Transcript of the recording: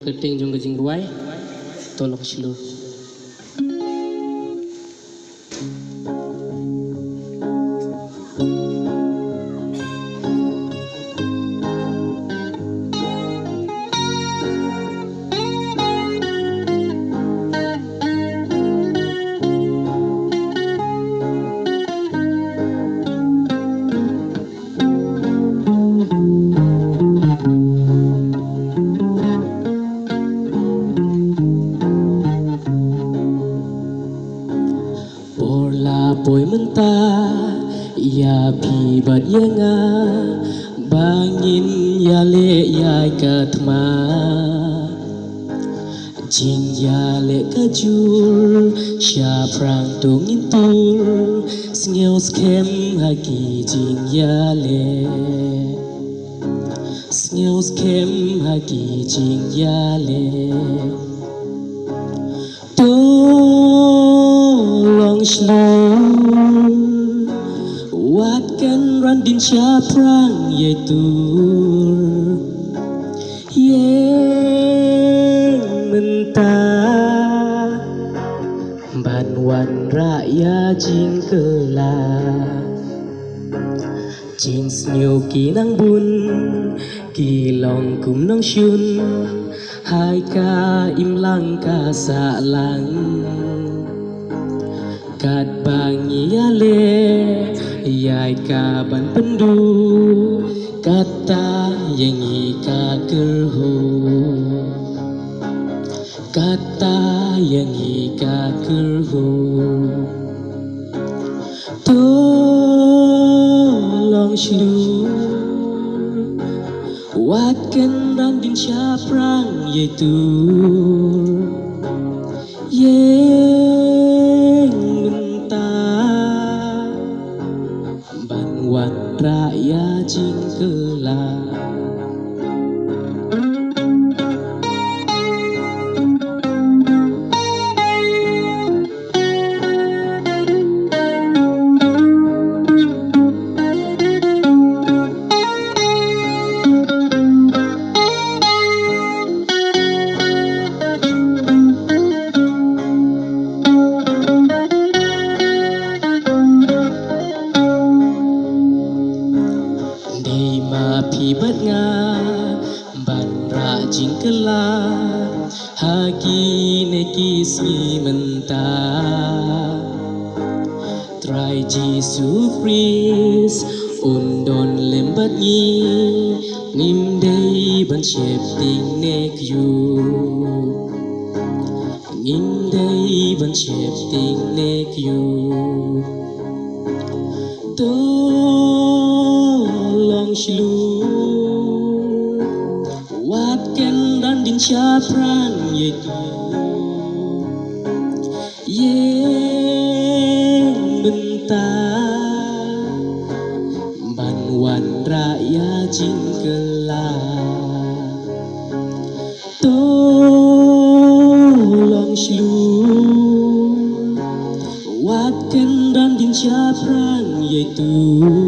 Keting jong kejing ruai tolong seluruh Porla poi menta ya pi bat yanga bangin ya le ya katma jing ya le kajur sya prang tungin tur sngeu skem haki jing ya le sngeu skem haki jing ya le slow wat kan randin syaprang yaitur yang mentah banwan raya jing kela jing snyo kinang bun kilong kum nong shun hai ka im lang ka sa lang kat bangi ale yai ka ban pendu kata yang ika kerhu kata yang ika kerhu tolong shlu watkan randin syaprang yaitu banwan raya jingkela Pibat nga banra jingkela hagi nekismi menta try Jesu Christ undon lembat ngi ngimdei ban shep ting nek yu ngimdei ban shep ting nek yu tolong shlu watkan randin syaprang yaitu yang mentah banwan raya jingkela tolong shlu watkan randin syaprang yaitu